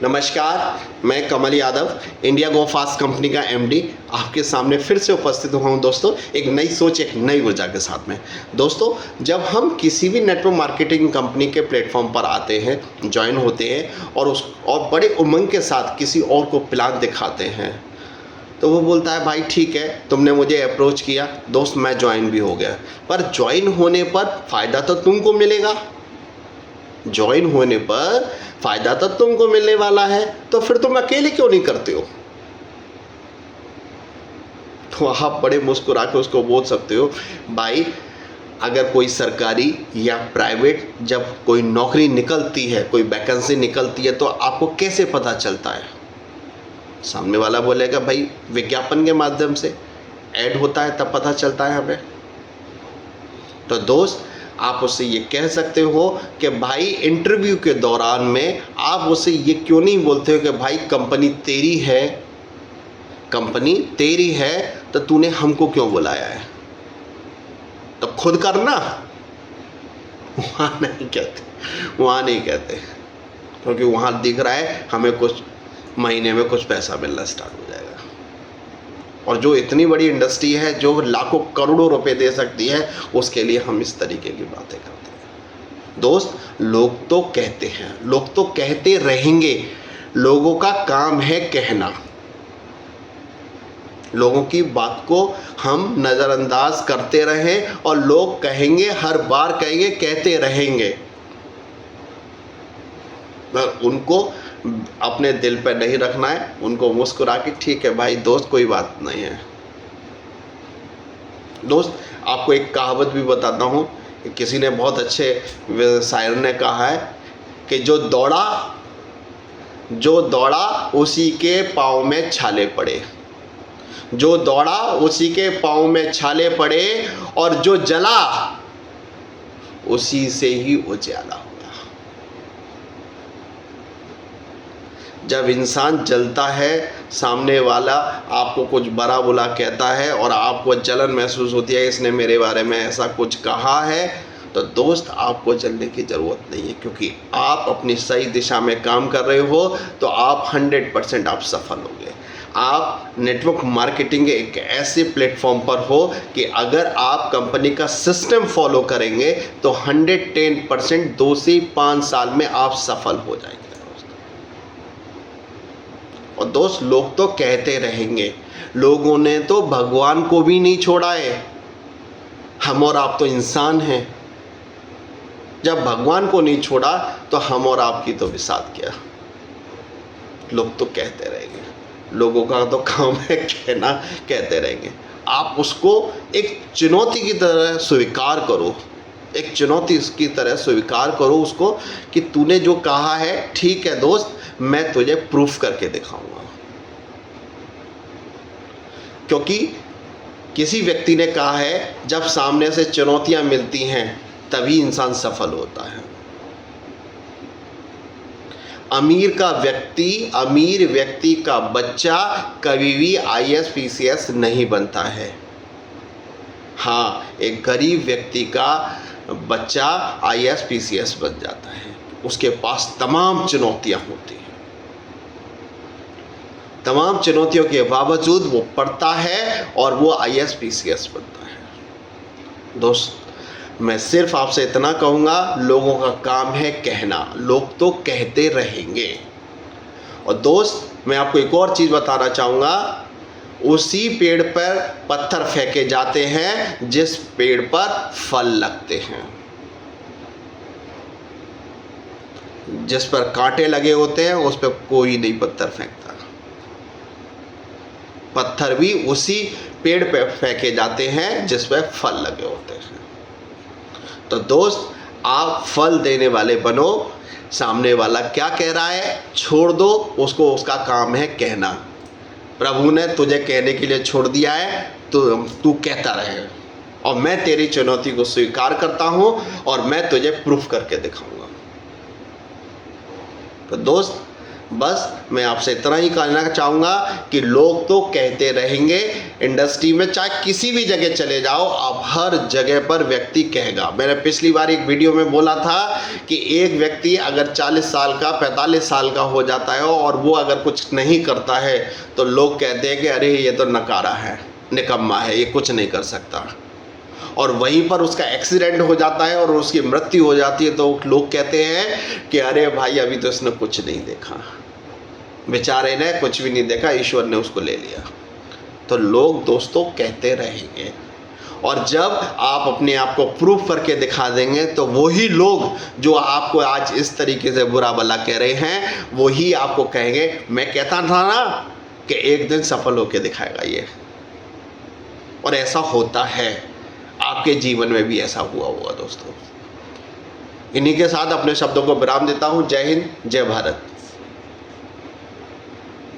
नमस्कार, मैं Kamal Yadav, India go fast company का एमडी आपके सामने फिर से उपस्थित हुआ हूं दोस्तों, एक नई सोच, एक नई ऊर्जा के साथ में। दोस्तों, जब हम किसी भी नेटवर्क मार्केटिंग कंपनी के प्लेटफॉर्म पर आते हैं, ज्वाइन होते हैं और बड़े उमंग के साथ किसी और को प्लान दिखाते हैं, तो वो बोलता है भाई ठीक है, तुमने मुझे अप्रोच किया दोस्त, मैं ज्वाइन भी हो गया। पर ज्वाइन होने पर फ़ायदा तो तुमको मिलेगा, ज्वाइन होने पर फ़ायदा तो तुमको मिलने वाला है, तो फिर तुम अकेले क्यों नहीं करते हो? तो आप बड़े मुस्कुरा के उसको बोल सकते हो, भाई अगर कोई सरकारी या प्राइवेट जब कोई नौकरी निकलती है, कोई वैकेंसी निकलती है, तो आपको कैसे पता चलता है? सामने वाला बोलेगा भाई विज्ञापन के माध्यम से ऐड होता है, तब पता चलता है हमें। तो दोस्त, आप उससे ये कह सकते हो कि भाई इंटरव्यू के दौरान में आप उससे ये क्यों नहीं बोलते हो कि भाई कंपनी तेरी है, कंपनी तेरी है तो तूने हमको क्यों बुलाया है? तो खुद करना। वहाँ नहीं कहते, वहाँ नहीं कहते, क्योंकि वहाँ दिख रहा है हमें कुछ महीने में कुछ पैसा मिलना स्टार्ट हो जाएगा। और जो इतनी बड़ी इंडस्ट्री है जो लाखों करोड़ों रुपए दे सकती है, उसके लिए हम इस तरीके की बातें करते हैं। दोस्त, लोग तो कहते हैं, लोग तो कहते रहेंगे, लोगों का काम है कहना। लोगों की बात को हम नज़रअंदाज करते रहें और लोग कहेंगे, हर बार कहेंगे, कहते रहेंगे, पर उनको अपने दिल पर नहीं रखना है। उनको मुस्कुरा के ठीक है भाई दोस्त, कोई बात नहीं है। दोस्त, आपको एक कहावत भी बताता हूँ, किसी ने बहुत अच्छे शायर ने कहा है कि जो दौड़ा उसी के पाँव में छाले पड़े, जो दौड़ा उसी के पाँव में छाले पड़े, और जो जला उसी से ही उजाला। जब इंसान जलता है, सामने वाला आपको कुछ बड़ा बुरा कहता है और आपको जलन महसूस होती है, इसने मेरे बारे में ऐसा कुछ कहा है, तो दोस्त आपको जलने की ज़रूरत नहीं है, क्योंकि आप अपनी सही दिशा में काम कर रहे हो, तो आप 100% आप सफल होंगे। आप नेटवर्क मार्केटिंग के एक ऐसे प्लेटफॉर्म पर हो कि अगर आप कंपनी का सिस्टम फॉलो करेंगे तो 110% 2 से 5 साल में आप सफल हो जाएंगे। और दोस्त, लोग तो कहते रहेंगे, लोगों ने तो भगवान को भी नहीं छोड़ा है, हम और आप तो इंसान हैं। जब भगवान को नहीं छोड़ा तो हम और आपकी तो विसात क्या। लोग तो कहते रहेंगे, लोगों का तो काम है कहना, कहते रहेंगे। आप उसको एक चुनौती की तरह स्वीकार करो, एक चुनौती की तरह स्वीकार करो उसको, कि तूने जो कहा है ठीक है दोस्त, मैं तुझे प्रूफ करके दिखाऊंगा। क्योंकि किसी व्यक्ति ने कहा है, जब सामने से चुनौतियां मिलती हैं तभी इंसान सफल होता है। अमीर व्यक्ति का बच्चा कभी भी IAS PCS नहीं बनता है। हाँ, एक गरीब व्यक्ति का बच्चा IAS PCS बन जाता है। उसके पास तमाम चुनौतियां होती हैं, तमाम चुनौतियों के बावजूद वो पढ़ता है और वो IAS PCS बनता है। दोस्त, मैं सिर्फ आपसे इतना कहूँगा, लोगों का काम है कहना, लोग तो कहते रहेंगे। और दोस्त, मैं आपको एक और चीज़ बताना चाहूँगा, उसी पेड़ पर पत्थर फेंके जाते हैं जिस पेड़ पर फल लगते हैं। जिस पर कांटे लगे होते हैं उस पर कोई नहीं पत्थर फेंकता। पत्थर भी उसी पेड़ पर फेंके जाते हैं जिस पर फल लगे होते हैं। तो दोस्त, आप फल देने वाले बनो। सामने वाला क्या कह रहा है छोड़ दो उसको, उसका काम है कहना। प्रभु ने तुझे कहने के लिए छोड़ दिया है, तो तू कहता रहे, और मैं तेरी चुनौती को स्वीकार करता हूं और मैं तुझे प्रूफ करके दिखाऊंगा। तो दोस्त, बस मैं आपसे इतना ही कहना चाहूँगा कि लोग तो कहते रहेंगे, इंडस्ट्री में चाहे किसी भी जगह चले जाओ, आप हर जगह पर व्यक्ति कहेगा। मैंने पिछली बार एक वीडियो में बोला था कि एक व्यक्ति अगर 40 साल का 45 साल का हो जाता है और वो अगर कुछ नहीं करता है तो लोग कहते हैं कि अरे ये तो नकारा है, निकम्मा है, ये कुछ नहीं कर सकता। और वहीं पर उसका एक्सीडेंट हो जाता है और उसकी मृत्यु हो जाती है तो लोग कहते हैं कि अरे भाई अभी तो इसने कुछ नहीं देखा, बेचारे ने कुछ भी नहीं देखा, ईश्वर ने उसको ले लिया। तो लोग दोस्तों कहते रहेंगे, और जब आप अपने आप को प्रूफ करके दिखा देंगे तो वही लोग जो आपको आज इस तरीके से बुरा भला कह रहे हैं वही आपको कहेंगे मैं कहता था ना कि एक दिन सफल होकर दिखाएगा ये। और ऐसा होता है, आपके जीवन में भी ऐसा हुआ होगा दोस्तों। इन्हीं के साथ अपने शब्दों को विराम देता हूँ। जय हिंद, जय भारत।